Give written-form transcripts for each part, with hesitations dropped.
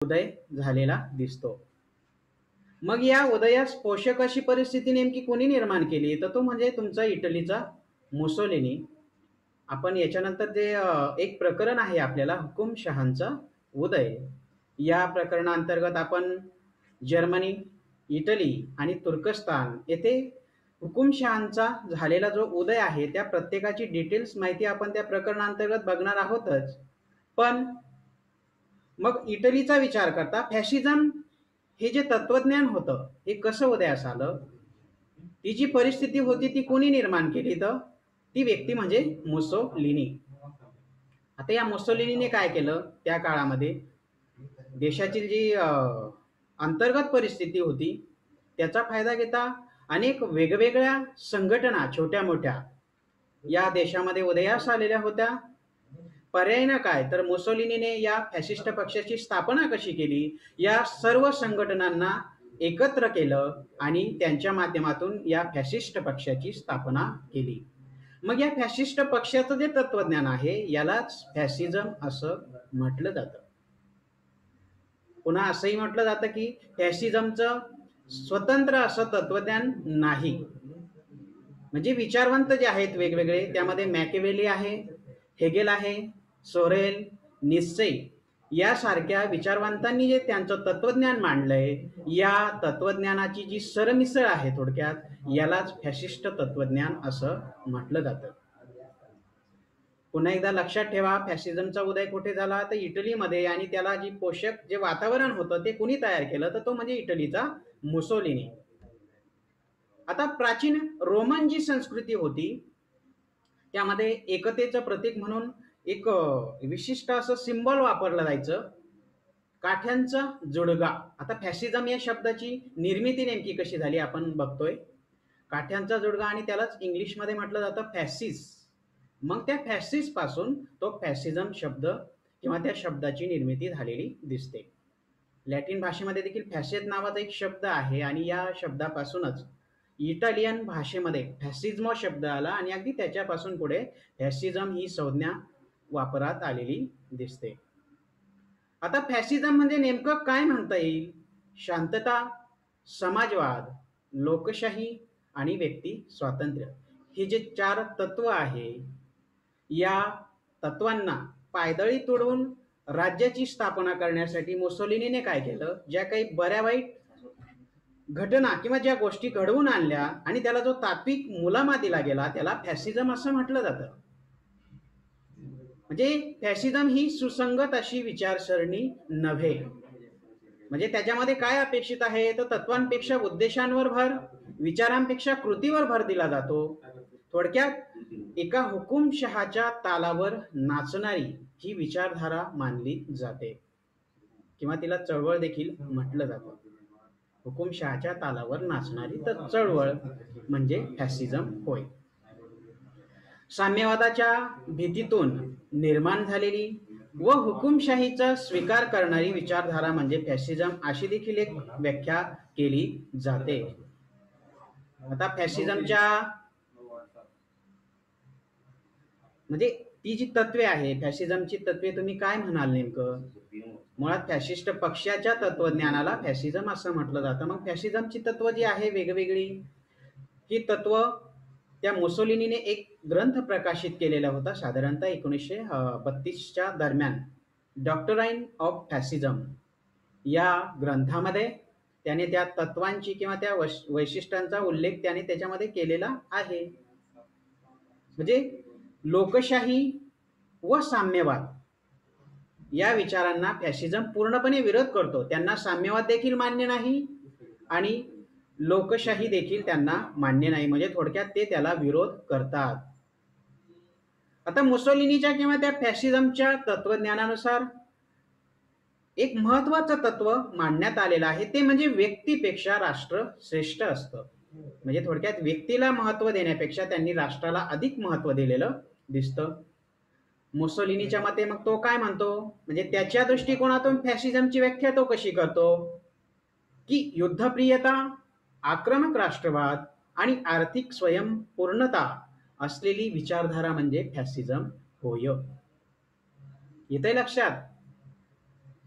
उदय झालेला दिसतो. मग या उदयास पोषक अशी परिस्थिती नेमकी कोणी निर्माण केली? तर तो म्हणजे तुमचा इटलीचा मुसोलिनी. आपण याच्यानंतर जे एक प्रकरण आहे आपल्याला हुकुमशहांचा उदय. या प्रकरणांतर्गत आपण जर्मनी, इटली आणि तुर्कस्तान येथे हुकुमशहांचा झालेला जो उदय आहे त्या प्रत्येकाची डिटेल्स माहिती आपण त्या प्रकरणांतर्गत बघणार आहोतच. पण मग इटलीचा विचार करता फॅशिझम हे जे तत्वज्ञान होतं हे कसं उदयास आलं? ती जी परिस्थिती होती ती कोणी निर्माण केली? तर ती व्यक्ती म्हणजे मुसोलिनी. आता या मुसोलिनीने काय केलं त्या काळामध्ये देशाची जी अंतर्गत परिस्थिती होती त्याचा फायदा घेता अनेक वेगवेगळ्या संघटना छोट्या मोठ्या या देशामध्ये उदयास आलेल्या होत्या. पर्यायीनं काय तर मुसोलिनीने या फॅशिस्ट पक्षाची स्थापना कशी केली? या सर्व संघटनांना एकत्र केलं आणि त्यांच्या माध्यमातून या फॅशिस्ट पक्षाची स्थापना केली. मग या फॅशिस्ट पक्षाचं जे तत्वज्ञान आहे यालाच फॅसिझम असं म्हटलं जातं. पुन्हा असंही म्हटलं जातं की फॅसिझमचं स्वतंत्र असं तत्वज्ञान नाही. म्हणजे विचारवंत जे आहेत वेगवेगळे त्यामध्ये मॅकेवेली आहे, हेगेल आहे, सोरेल, निस्से यासारख्या विचारवंतांनी जे त्यांचं तत्वज्ञान मांडलंय या तत्वज्ञानाची जी सरमिसळ आहे थोडक्यात यालाच फॅशिस्ट तत्वज्ञान असं म्हटलं जातं. पुन्हा एकदा लक्षात ठेवा फॅसिझमचा उदय कुठे झाला तर इटलीमध्ये आणि त्याला जी पोषक जे वातावरण होतं ते कुणी तयार केलं तर तो म्हणजे इटलीचा मुसोलिनी. आता प्राचीन रोमन जी संस्कृती होती त्यामध्ये एकतेचं प्रतीक म्हणून एक विशिष्ट असं सिंबल वापरलं जायचं काठ्यांचा जुडगा. आता फॅसिझम या शब्दाची निर्मिती नेमकी कशी झाली आपण बघतोय. काठ्यांचा जुडगा आणि त्यालाच इंग्लिशमध्ये म्हटलं जातं फॅसिस. मग त्या फॅसिस पासून तो फॅसिझम शब्द किंवा त्या शब्दाची निर्मिती झालेली दिसते. लॅटिन भाषेमध्ये देखील फॅसेट नावाचा एक शब्द आहे आणि या शब्दापासूनच इटालियन भाषेमध्ये फॅसिझमो शब्द आला आणि अगदी त्याच्यापासून पुढे फॅसिझम ही संज्ञा वापरात आलेली दिसते. आता फॅसिझम म्हणजे नेमकं काय म्हणता येईल? शांतता, समाजवाद, लोकशाही आणि व्यक्ती स्वातंत्र्य हे जे 4 तत्व आहे या तत्वांना पायदळी तोडून राज्याची स्थापना करण्यासाठी मुसोलिनीने काय केलं ज्या काही बऱ्या वाईट घटना किंवा ज्या गोष्टी घडवून आणल्या आणि त्याला जो तात्विक मुलामा दिला गेला त्याला फॅसिझम असं म्हटलं जातं. म्हणजे फॅसिझम ही सुसंगत अशी विचारसरणी नव्हे. म्हणजे त्याच्यामध्ये काय अपेक्षित आहे तर तत्वांपेक्षा उद्देशांवर भर, विचारांपेक्षा कृतीवर भर दिला जातो. थोडक्यात एका हुकुमशहाच्या तालावर नाचणारी ही विचारधारा मानली जाते किंवा तिला चळवळ देखील म्हटलं जातं. हुकुमशहाच्या तालावर नाचणारी तर चळवळ म्हणजे फॅसिझम होय. साम्यवादाच्या भीतीतून निर्माण झालेली व हुकुमशाहीचा स्वीकार करणारी विचारधारा म्हणजे फॅसिझम अशी देखील एक व्याख्या केली जाते. आता फॅसिझमच्या म्हणजे ती जी तत्वे आहे फॅसिझमची तत्वे तुम्ही काय म्हणाल नेमकं? मुळात फॅशिस्ट पक्षाच्या तत्वज्ञानाला फॅसिझम असं म्हटलं जातं. मग फॅसिझमची तत्व जी आहे वेगवेगळी ही तत्व त्या मुसोलिनीने एक ग्रंथ प्रकाशित केलेला होता साधारणतः 1932च्या दरम्यान डॉक्टराईन ऑफ फॅसिझम या ग्रंथामध्ये त्याने त्या तत्वांची किंवा त्या वैशिष्ट्यांचा उल्लेख त्याने त्याच्यामध्ये केलेला आहे. म्हणजे लोकशाही व साम्यवाद या विचारांना फॅसिझम पूर्णपणे विरोध करतो. त्यांना साम्यवाद देखील मान्य नाही आणि लोकशाही देखील त्यांना मान्य नाही. म्हणजे थोडक्यात ते त्याला विरोध करतात. आता मुसोलिनीच्या किंवा त्या फॅसिझमच्या तत्वज्ञानानुसार एक महत्वाचं तत्व मांडण्यात आलेलं आहे ते म्हणजे व्यक्तीपेक्षा राष्ट्र श्रेष्ठ असतं. म्हणजे थोडक्यात व्यक्तीला महत्व देण्यापेक्षा त्यांनी राष्ट्राला अधिक महत्व दिलेलं दिसतं. मुसोलिनीच्या मते मग तो काय म्हणतो म्हणजे त्याच्या दृष्टिकोनातून फॅसिझमची व्याख्या तो कशी करतो की युद्धप्रियता, आक्रमक राष्ट्रवाद आणि आर्थिक स्वयंपूर्णता असलेली विचारधारा म्हणजे फॅसिझम होय. येते लक्षात?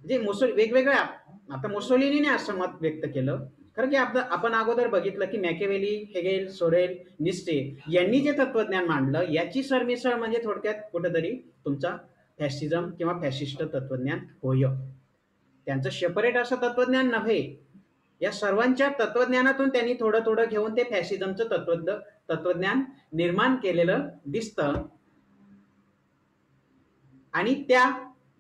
म्हणजे वेगवेगळ्या, आता मुसोलिनीने असं मत व्यक्त केलं. कारण की आपण अगोदर बघितलं की मॅकेवेली, हेगेल, सोरेल, निस्टे यांनी जे तत्वज्ञान मांडलं याची सरमिसळ म्हणजे थोडक्यात कुठेतरी तुमचा फॅसिझम किंवा फॅसिस्ट तत्वज्ञान होय. त्यांचं सेपरेट असं तत्वज्ञान नव्हे. या सर्वांच्या तत्वज्ञानातून त्यांनी थोडं थोडं घेऊन ते फॅसिझमचं तत्वज्ञान निर्माण केलेलं दिसतं आणि त्या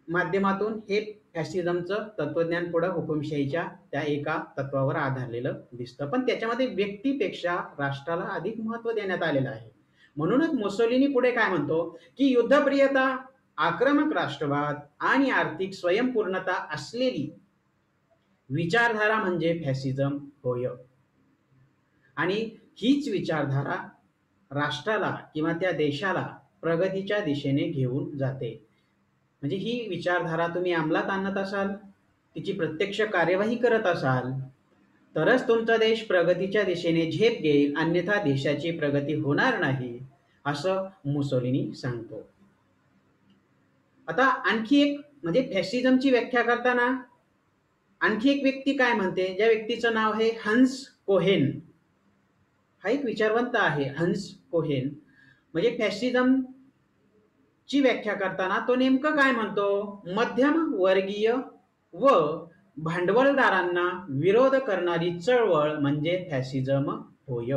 माध्यमातून हे फॅसिझमचं तत्वज्ञान पुढे हुकुमशाहीच्या त्या एका तत्वावर आधारलेलं दिसतं. पण त्याच्यामध्ये व्यक्तीपेक्षा राष्ट्राला अधिक महत्त्व देण्यात आलेलं आहे. म्हणूनच मुसोलिनी पुढे काय म्हणतो की युद्धप्रियता, आक्रमक राष्ट्रवाद आणि आर्थिक स्वयंपूर्णता असलेली विचारधारा म्हणजे फॅसिझम होय. आणि हीच विचारधारा राष्ट्राला किंवा त्या देशाला प्रगतीच्या दिशेने घेऊन जाते. म्हणजे ही विचारधारा तुम्ही अंमलात आणत असाल, तिची प्रत्यक्ष कार्यवाही करत असाल, तरच तुमचा देश प्रगतीच्या दिशेने झेप घेईल, अन्यथा देशाची प्रगती होणार नाही, असं मुसोलिनी सांगतो. आता आणखी एक म्हणजे फॅसिझमची व्याख्या करताना आणखी एक व्यक्ती काय म्हणते, ज्या व्यक्तीचं नाव आहे हन्स कोहेन. हा एक विचारवंत आहे हन्स कोहेन. म्हणजे फॅसिझम ची व्याख्या करताना तो नेमकं काय म्हणतो, मध्यम वर्गीय व भांडवलदारांना विरोध करणारी चळवळ म्हणजे फॅसिझम होय.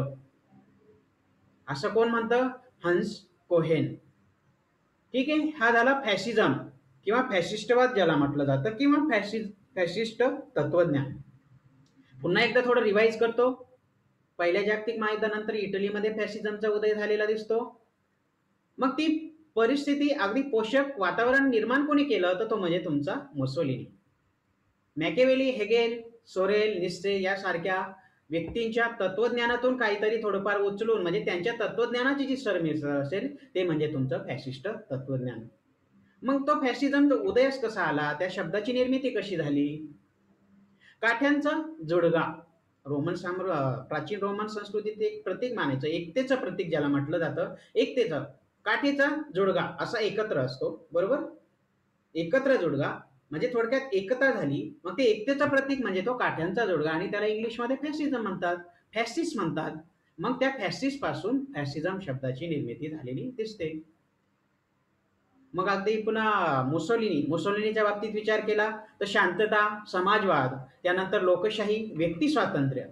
असं कोण म्हणतं, हन्स कोहेन. ठीक आहे, हा झाला फॅसिझम किंवा फॅसिस्टवाद ज्याला म्हटलं जातं किंवा फॅसिस्ट तत्वज्ञान. पुन्हा एकदा थोडं रिवाइज करतो. पहिल्या जागतिक महायुद्धानंतर इटलीमध्ये फॅसिझमचा उदय झालेला दिसतो. मग ती परिस्थिती अगदी पोषक वातावरण निर्माण कोणी केलं तर तो म्हणजे तुमचा मुसोलिनी. मॅकेवेली, हेगेल, सोरेल, निस्टे यासारख्या व्यक्तींच्या तत्वज्ञानातून काहीतरी थोडंफार उचलून म्हणजे त्यांच्या तत्वज्ञानाची जी सरमिसळ असेल ते म्हणजे तुमचं फॅसिस्ट तत्वज्ञान. मग तो फॅसिझमचा उदयच कसा आला, त्या शब्दाची निर्मिती कशी झाली. काठ्यांचा जोडगा प्राचीन रोमन संस्कृतीत एक प्रतीक मानायचं, एकतेचं प्रतीक ज्याला म्हटलं जातं. एकतेचं, काठीचा जोडगा असा एकत्र असतो, बरोबर. एकत्र जोडगा म्हणजे थोडक्यात एकता झाली, मग ते एकतेचं प्रतीक म्हणजे तो काठ्यांचा जोडगा आणि त्याला इंग्लिशमध्ये फॅसिझम म्हणतात, फॅसिस्ट म्हणतात. मग त्या फॅसिस्ट पासून फॅसिझम शब्दाची निर्मिती झालेली दिसते. मग अगदी पुन्हा मुसोलिनीच्या बाबतीत विचार केला तर शांतता, समाजवाद, त्यानंतर लोकशाही, व्यक्ती स्वातंत्र्य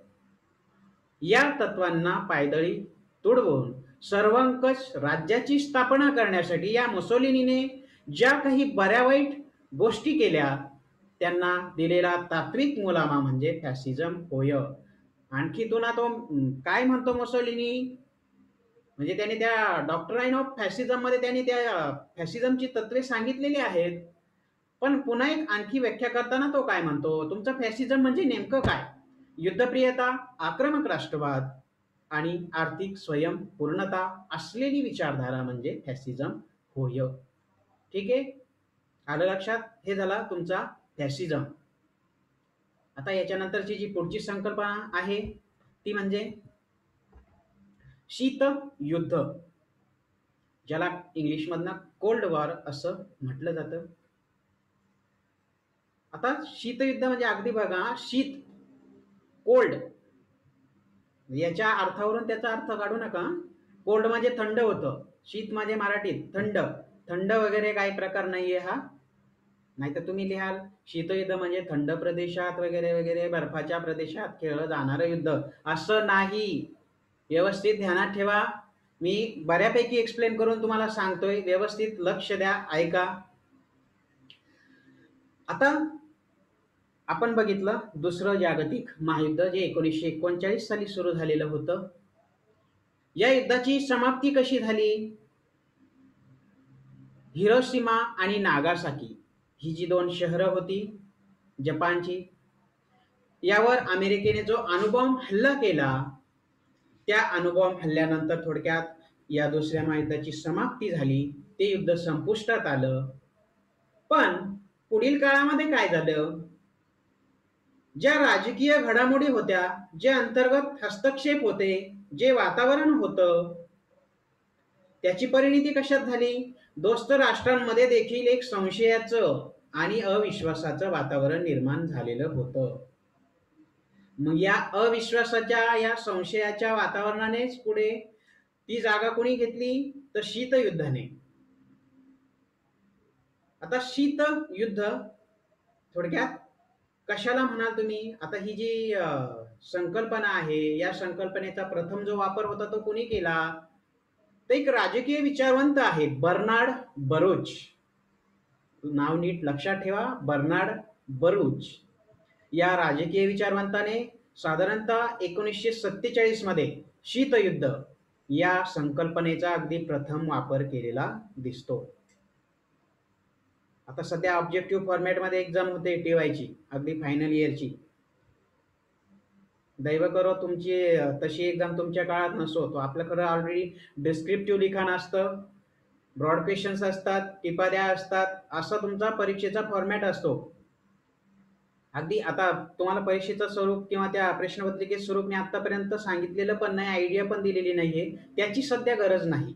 या तत्वांना पायदळी तुडवून सर्वंकष राज्याची स्थापना करण्यासाठी या मुसोलिनीने ज्या काही बऱ्या वाईट गोष्टी केल्या त्यांना दिलेला तात्विक मुलामा म्हणजे फॅसिझम होय. आणखी तुला तो काय म्हणतो मुसोलिनी, म्हणजे त्याने त्या डॉक्ट्राईन ऑफ फॅसिझम मध्ये त्यांनी त्या फॅसिझमची तत्वे सांगितलेली आहेत. पण पुन्हा एक आणखी व्याख्या करताना तो काय म्हणतो, तुमचं फॅसिझम म्हणजे नेमकं काय. युद्धप्रियता, आक्रमक राष्ट्रवाद आणि आर्थिक स्वयंपूर्णता असलेली विचारधारा म्हणजे फॅसिझम होय. ठीक आहे, आलं लक्षात. हे झाला तुमचा फॅसिझम. आता याच्यानंतरची जी पुढची संकल्पना आहे ती म्हणजे शीत युद्ध, ज्याला इंग्लिशमधनं कोल्ड वॉर असं म्हटलं जातं. आता शीतयुद्ध म्हणजे अगदी बघा, शीत, कोल्ड याच्या अर्थावरून त्याचा अर्थ काढू नका. कोल्ड म्हणजे थंड होतं, शीत म्हणजे मराठीत थंड. थंड वगैरे काही प्रकार नाहीये हा. नाहीतर तुम्ही लिहाल शीतयुद्ध म्हणजे थंड प्रदेशात वगैरे वगैरे बर्फाच्या प्रदेशात खेळलं जाणारं युद्ध, असं नाही. व्यवस्थित ध्यानात ठेवा. मी बऱ्यापैकी एक्सप्लेन करून तुम्हाला सांगतोय, व्यवस्थित लक्ष द्या, ऐका. आता आपण बघितलं दुसरं जागतिक महायुद्ध जे 1939 साली सुरू झालेलं होतं. या युद्धाची समाप्ती कशी झाली. हिरोशिमा आणि नागासाकी ही जी दोन शहरं होती जपानची, यावर अमेरिकेने जो अणुबॉम्ब हल्ला केला, त्या अणुबॉम्ब हल्ल्यानंतर थोडक्यात या दुसऱ्या महायुद्धाची समाप्ती झाली, ते युद्ध संपुष्टात आलं. पण पुढील काळामध्ये काय झालं, ज्या राजकीय घडामोडी होत्या, जे अंतर्गत हस्तक्षेप होते, जे वातावरण होतं, त्याची परिणिती कशात झाली. दोस्त राष्ट्रांमध्ये देखील एक संशयाचं आणि अविश्वासाचं वातावरण निर्माण झालेलं होतं. मग या अविश्वासाच्या, या संशयाच्या वातावरणानेच पुढे ती जागा कोणी घेतली? तर शीतयुद्धाने. आता शीतयुद्ध थोडक्यात कशाला म्हणाल तुम्ही? आता ही जी संकल्पना आहे, या संकल्पनेचा प्रथम जो वापर होता तो कोणी केला? तर एक राजकीय विचारवंत आहे, बर्नार्ड बरोच. नाव नीट लक्षात ठेवा, बर्नार्ड बरूच. या राजकीय विचारवंताने साधारणतः 1947 मध्ये शीतयुद्ध या संकल्पनेचा अगदी प्रथम वापर केलेला दिसतो. आता सध्या ऑब्जेक्टिव्ह फॉर्मॅटमध्ये एक्झाम होते टीवायची, अगदी फायनल इयरची. दैव करो तुमची तशी एक्झाम तुमच्या काळात नसो, तो आपल्याकडे ऑलरेडी डिस्क्रिप्टिव्ह लिखाण असतं, ब्रॉड क्वेश्चन्स असतात, टिपाद्या असतात, असा तुमचा परीक्षेचा फॉर्मॅट असतो. अगदी आता तुम्हाला परीक्षेचं स्वरूप किंवा त्या प्रश्नपत्रिकेचं स्वरूप मी आतापर्यंत सांगितलेलं पण नाही, आयडिया पण दिलेली नाहीये, त्याची सध्या गरज नाही.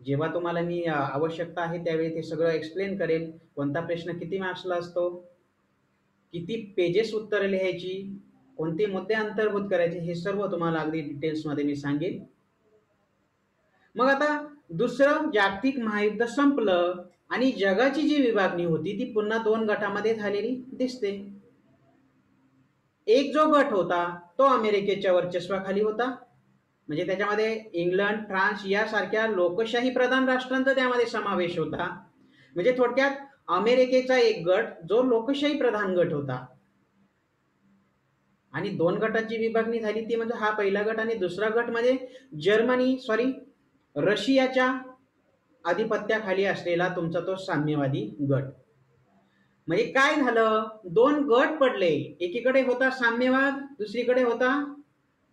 जेव्हा तुम्हाला मी आवश्यकता आहे त्यावेळी ते सगळं एक्सप्लेन करेल. कोणता प्रश्न किती मार्क्सला असतो, किती पेजेस उत्तर लिहायची, कोणते मुद्दे अंतर्भूत करायचे, हे सर्व तुम्हाला अगदी डिटेल्समध्ये मी सांगेन. मग आता दुसरं जागतिक महायुद्ध संपलं आणि जगाची जी विभागणी होती ती पुन्हा 2 गटामध्ये झालेली दिसते. एक जो गट होता तो अमेरिकेच्या वर्चस्वाखाली होता, म्हणजे त्याच्यामध्ये इंग्लंड, फ्रान्स यासारख्या लोकशाही प्रधान राष्ट्रांचा त्यामध्ये समावेश होता. म्हणजे थोडक्यात अमेरिकेचा एक गट जो लोकशाही प्रधान गट होता. आणि 2 गटाची विभागणी झाली ती म्हणजे हा पहिला गट, आणि दुसरा गट म्हणजे रशियाच्या आधिपत्याखाली असलेला तुमचा तो साम्यवादी गट. म्हणजे काय झालं, 2 गट पडले. एकीकडे होता साम्यवाद, दुसरीकडे होता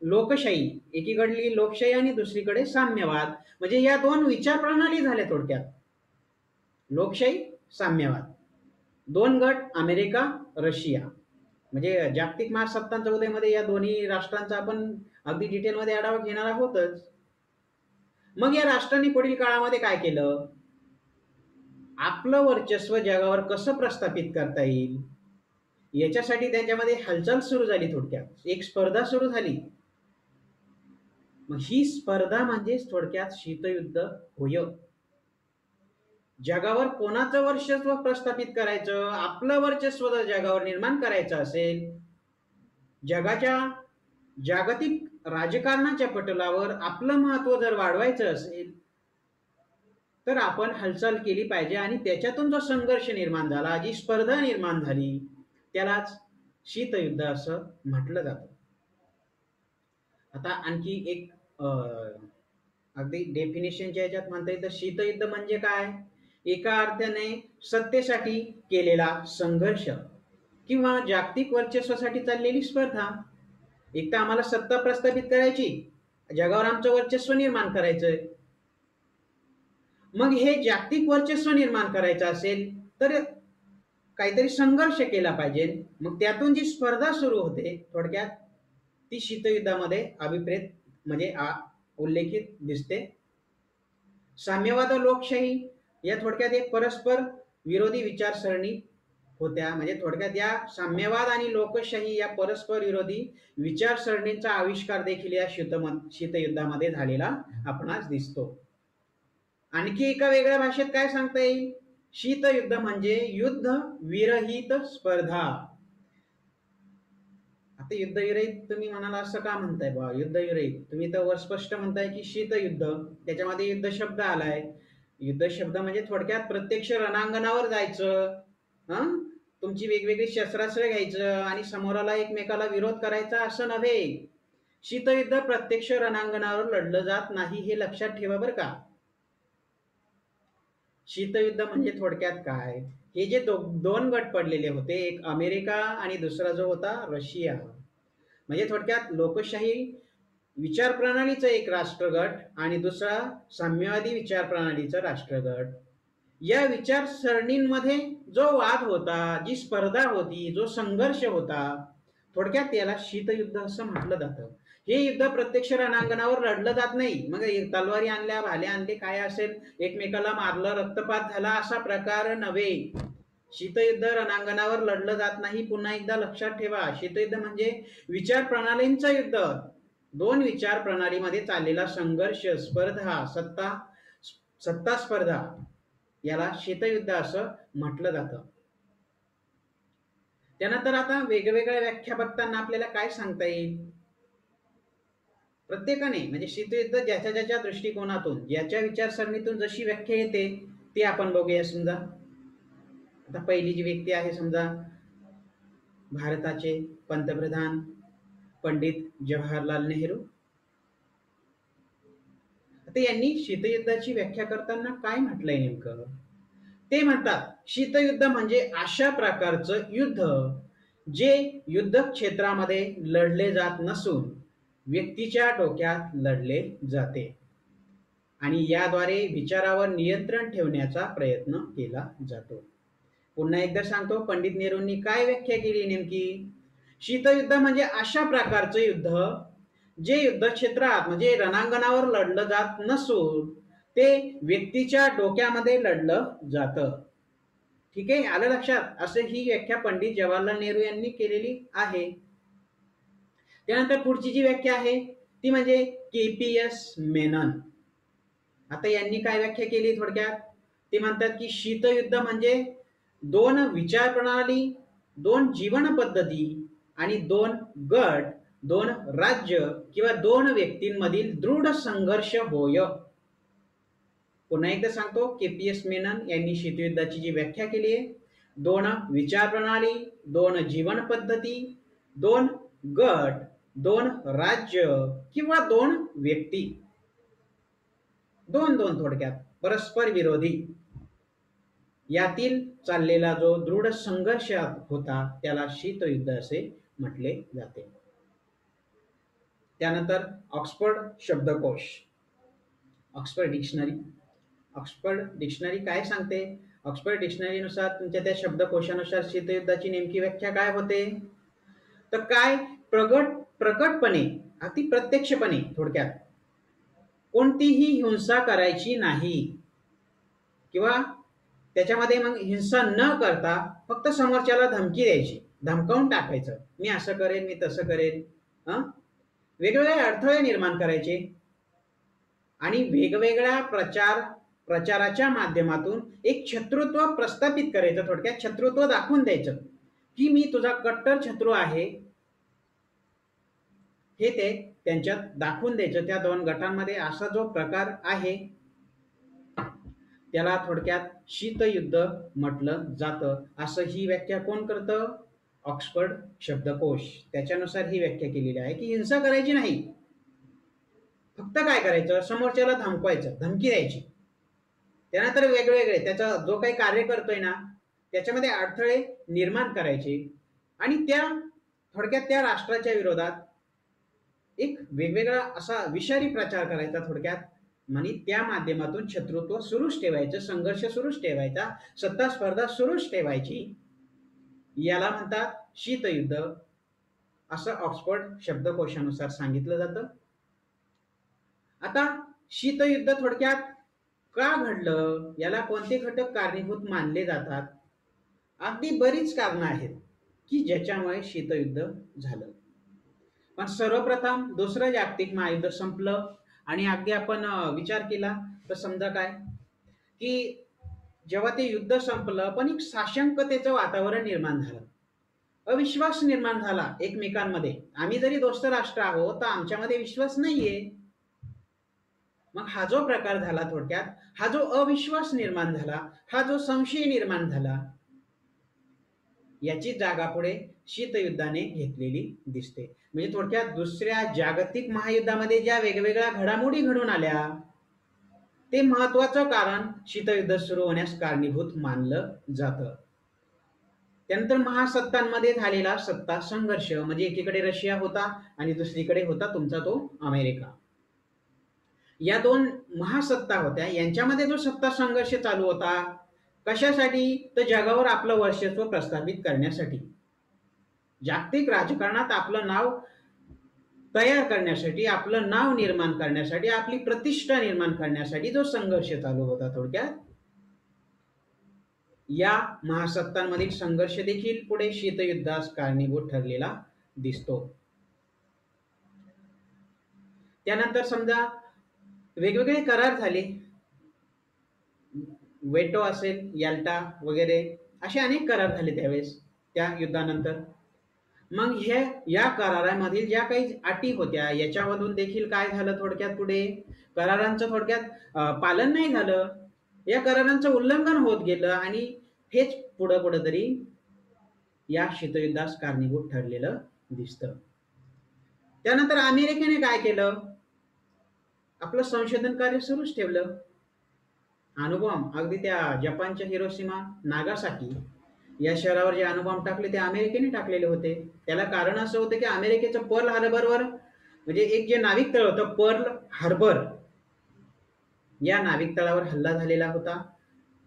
लोकशाही. एकीकडली लोकशाही आणि दुसरीकडे साम्यवाद. म्हणजे या 2 विचार प्रणाली झाल्या थोडक्यात, लोकशाही, साम्यवाद. 2 गट, अमेरिका, रशिया. म्हणजे जागतिक महासत्तांच्या उदयामध्ये या दोन्ही राष्ट्रांचा आपण अगदी डिटेलमध्ये आढावा घेणार आहोतच. मग या राष्ट्रांनी पुढील काळामध्ये काय केलं? आपलं वर्चस्व जगावर कसं प्रस्थापित करता येईल याच्यासाठी त्यांच्यामध्ये हालचाल सुरू झाली. थोडक्यात एक स्पर्धा सुरू झाली. मग ही स्पर्धा म्हणजेच थोडक्यात शीतयुद्ध होय. जगावर कोणाचं वर्चस्व प्रस्थापित करायचं? आपलं वर्चस्व जर जगावर निर्माण करायचं असेल, जगाच्या जागतिक राजकारणाच्या पटलावर आपलं महत्व जर वाढवायचं असेल, तर आपण हालचाल केली पाहिजे. आणि त्याच्यातून जो संघर्ष निर्माण झाला, जी स्पर्धा निर्माण झाली, त्यालाच शीतयुद्ध असं म्हटलं जातं. आता आणखी एक अगदी डेफिनेशनच्या ह्याच्यात म्हणता येतं, शीतयुद्ध म्हणजे काय? एका अर्थाने सत्तेसाठी केलेला संघर्ष किंवा जागतिक वर्चस्वासाठी चाललेली स्पर्धा. एक तर आम्हाला सत्ता प्रस्थापित करायची, जगावर आमचं वर्चस्व निर्माण करायचंय. मग हे जागतिक वर्चस्व निर्माण करायचं असेल तर काहीतरी संघर्ष केला पाहिजे. मग त्यातून जी स्पर्धा सुरू होते थोडक्यात, ती शीतयुद्धामध्ये अभिप्रेत म्हणजे उल्लेखित दिसते. साम्यवाद व लोकशाही या थोडक्यात एक परस्पर विरोधी विचारसरणी होत्या. म्हणजे थोडक्यात या साम्यवाद आणि लोकशाही या परस्पर विरोधी विचारसरणीचा आविष्कार देखील या शीतयुद्धामध्ये झालेला आपणास दिसतो. आणखी एका वेगळ्या भाषेत काय सांगता येईल? शीतयुद्ध म्हणजे युद्ध विरहित स्पर्धा. आता युद्धविरहित तुम्ही म्हणाल असं का म्हणताय बा? युद्धविरहित तुम्ही तर वर स्पष्ट म्हणताय की शीतयुद्ध, त्याच्यामध्ये युद्ध शब्द आलाय. युद्ध शब्द म्हणजे थोडक्यात प्रत्यक्ष रणांगणावर जायचं, तुमची वेगवेगळी शस्त्रास्त्र घ्यायचं आणि समोराला एकमेकाला विरोध करायचा असं नव्हे. शीतयुद्ध प्रत्यक्ष रणांगणावर लढलं जात नाही, हे लक्षात ठेवा बरं का. शीतयुद्ध म्हणजे थोडक्यात काय, हे जे 2 गट पडलेले होते, एक अमेरिका आणि दुसरा जो होता रशिया. म्हणजे थोडक्यात लोकशाही विचार प्रणालीचा एक राष्ट्रगट आणि दुसरा साम्यवादी विचार प्रणालीचा राष्ट्रगट. या विचारसरणींमध्ये जो वाद होता, जी स्पर्धा होती, जो संघर्ष होता, थोडक्यात याला शीतयुद्ध असं म्हटलं जातं. हे युद्ध प्रत्यक्ष रणांगणावर लढलं जात नाही. मग तलवारी आणल्या, भाले आणले, काय असेल, एकमेकाला मारलं, रक्तपात झाला असा प्रकार नव्हे. शीतयुद्ध रणांगणावर लढलं जात नाही, पुन्हा एकदा लक्षात ठेवा. शीतयुद्ध म्हणजे विचार प्रणालींचं युद्ध. दोन विचार प्रणालीमध्ये चाललेला संघर्ष, स्पर्धा, सत्ता स्पर्धा, याला शीतयुद्ध असं म्हटलं जातं. त्यानंतर आता वेगवेगळ्या व्याख्या बघताना आपल्याला काय सांगता येईल? प्रत्येकाने म्हणजे शीतयुद्ध ज्याच्या ज्याच्या दृष्टिकोनातून, ज्याच्या विचारसरणीतून जशी व्याख्या येते ती आपण बघूया. समजा आता पहिली जी व्यक्ती आहे, समजा भारताचे पंतप्रधान पंडित जवाहरलाल नेहरू. आता यांनी शीतयुद्धाची व्याख्या करताना काय म्हटलंय नेमकं? ते म्हणतात शीतयुद्ध म्हणजे अशा प्रकारचं युद्ध जे युद्ध क्षेत्रामध्ये लढले जात नसून व्यक्तीच्या डोक्यात लढले जाते आणि याद्वारे विचारावर नियंत्रण ठेवण्याचा प्रयत्न केला जातो. पुन्हा एकदा सांगतो, पंडित नेहरूंनी काय व्याख्या केली नेमकी? शीतयुद्ध म्हणजे अशा प्रकारचं युद्ध जे युद्ध क्षेत्रात म्हणजे रणांगणावर लढलं जात नसून ते व्यक्तीच्या डोक्यामध्ये लढलं जातं. ठीक आहे, आलं लक्षात? असं ही व्याख्या पंडित जवाहरलाल नेहरू यांनी केलेली आहे. त्यानंतर पुढची जी व्याख्या आहे ती म्हणजे KPS मेनन. आता यांनी काय व्याख्या केली थोडक्यात? ते म्हणतात की शीतयुद्ध म्हणजे दोन विचार प्रणाली, दोन जीवन पद्धती आणि दोन गट, दोन राज्य किंवा दोन व्यक्तींमधील दृढ संघर्ष होय. पुन्हा एकदा सांगतो, KPS मेनन यांनी शीतयुद्धाची जी व्याख्या केली आहे, दोन विचार प्रणाली, दोन जीवन पद्धती, दोन गट, दोन राज्य किंवा दोन व्यक्ती, दोन दोन थोडक्यात परस्पर विरोधी, यातील चाललेला जो दृढ संघर्ष होता त्याला शीतयुद्ध असे म्हटले जाते. त्यानंतर ऑक्सफर्ड शब्दकोश, ऑक्सफर्ड डिक्शनरी काय सांगते? ऑक्सफर्ड डिक्शनरीनुसार तुमच्या त्या शब्दकोशानुसार शीतयुद्धाची नेमकी व्याख्या काय होते? तर काय, प्रकटपणे, अति प्रत्यक्षपणे, थोडक्यात कोणतीही हिंसा करायची नाही किंवा त्याच्यामध्ये मग हिंसा न करता फक्त समोरच्याला धमकी द्यायची, धमकावून टाकायचं, मी असं करेन, मी तसं करेन, वेगवेगळे अडथळे निर्माण करायचे आणि वेगवेगळ्या प्रचाराच्या माध्यमातून एक शत्रुत्व प्रस्थापित करायचं, थोडक्यात शत्रुत्व दाखवून द्यायचं की मी तुझा कट्टर शत्रू आहे, हे ते त्यांच्यात दाखवून द्यायचं. त्या दोन गटांमध्ये असा जो प्रकार आहे त्याला थोडक्यात शीतयुद्ध म्हटलं जातं. असं ही व्याख्या कोण करतं? ऑक्सफर्ड शब्दकोश. त्याच्यानुसार ही व्याख्या केलेली आहे की हिंसा करायची नाही, फक्त काय करायचं, समोरच्याला धमकवायचं, धमकी द्यायची. त्यानंतर वेगवेगळे त्याचा जो काही कार्य करतोय ना त्याच्यामध्ये अडथळे निर्माण करायचे आणि थोडक्यात त्या राष्ट्राच्या विरोधात एक वेगवेगळा असा विषारी प्रचार करायचा थोडक्यात, आणि त्या माध्यमातून शत्रुत्व सुरूच ठेवायचं, संघर्ष सुरूच ठेवायचा, सत्ता स्पर्धा सुरूच ठेवायची. याला म्हणतात शीतयुद्ध, असं ऑक्सफर्ड शब्दकोशानुसार सांगितलं जातं. आता शीतयुद्ध थोडक्यात का घडलं, याला कोणते घटक कारणीभूत मानले जातात? अगदी बरीच कारणं आहेत की ज्याच्यामुळे शीतयुद्ध झालं. पण सर्वप्रथम दुसरं जागतिक महायुद्ध संपलं आणि अगदी आपण विचार केला तर समजा काय की जेव्हा ते युद्ध संपलं पण एक साशंकतेचं वातावरण निर्माण झालं, अविश्वास निर्माण झाला एकमेकांमध्ये. आम्ही जरी दोस्त राष्ट्र आहोत तर आमच्यामध्ये विश्वास नाहीये. मग हा जो प्रकार झाला, थोडक्यात हा जो अविश्वास निर्माण झाला, हा जो संशय निर्माण झाला, याची जागा पुढे शीतयुद्धाने घेतलेली दिसते. म्हणजे थोडक्यात दुसऱ्या जागतिक महायुद्धामध्ये ज्या वेगवेगळ्या घडामोडी घडून आल्या ते महत्वाचं कारण शीतयुद्ध सुरू होण्यास कारणीभूत मानलं जातं. त्यानंतर महासत्तांमध्ये झालेला सत्ता संघर्ष, म्हणजे एकीकडे रशिया होता आणि दुसरीकडे होता तुमचा तो अमेरिका. या दोन महासत्ता होत्या, यांच्यामध्ये जो सत्ता संघर्ष चालू होता, कशासाठी? तर जगावर आपलं वर्चस्व प्रस्थापित करण्यासाठी, जागतिक राजकारणात आपलं नाव तयार करण्यासाठी, आपलं नाव निर्माण करण्यासाठी, आपली प्रतिष्ठा निर्माण करण्यासाठी जो संघर्ष चालू होता थोडक्यात, या महासत्तांमधील संघर्ष देखील पुढे शीतयुद्धास कारणीभूत ठरलेला दिसतो. त्यानंतर समजा वेगवेगळे करार झाले, वेटो असेल, याल्टा वगैरे असे अनेक करार झाले त्यावेळेस त्या युद्धानंतर. मग हे या करारामधील ज्या काही अटी होत्या याच्यामधून देखील काय झालं, थोडक्यात पुढे करारांचं थोडक्यात पालन नाही झालं. या करारांचं उल्लंघन होत गेलं आणि हेच पुढं कुठंतरी या शीतयुद्धास कारणीभूत ठरलेलं दिसतं. त्यानंतर अमेरिकेने काय केलं, आपलं संशोधन कार्य सुरूच ठेवलं. अणुबॉम्ब अगदी त्या जपानच्या हिरोशिमा नागासाकी या शहरावर जे अणुबॉम्ब टाकले ते अमेरिकेने टाकलेले होते. त्याला कारण असं होतं की अमेरिकेचं पर्ल हार्बरवर, म्हणजे एक जे नाविक तळ होतं पर्ल हार्बर, या नाविक तळावर हल्ला झालेला होता.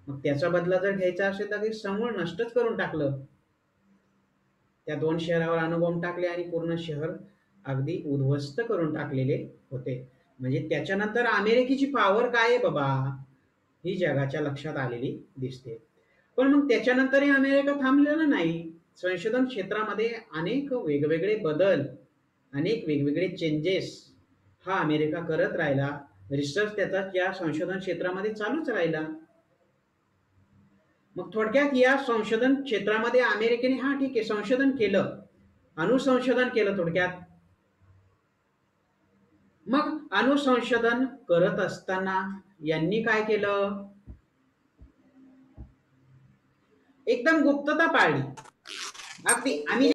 मग त्याचा बदला जर घ्यायचा असेल तर ते समूळ नष्टच करून टाकलं. त्या 2 शहरावर अणुबॉम्ब टाकले आणि पूर्ण शहर अगदी उद्ध्वस्त करून टाकलेले होते. म्हणजे त्याच्यानंतर अमेरिकेची पॉवर काय आहे बाबा, ही जगाच्या लक्षात आलेली दिसते. पण मग त्याच्यानंतरही अमेरिका थांबलेला नाही. संशोधन क्षेत्रामध्ये अनेक वेगवेगळे बदल, अनेक वेगवेगळे चेंजेस हा अमेरिका करत राहिला. रिसर्च त्याचा या संशोधन क्षेत्रामध्ये चालूच राहिला. मग थोडक्यात या संशोधन क्षेत्रामध्ये अमेरिकेने हा ठीक आहे संशोधन केलं, अणुसंशोधन केलं थोडक्यात. मग अणुसंशोधन करत असताना यांनी काय केलं, एकदम गुप्तता पाळली. अगदी आम्ही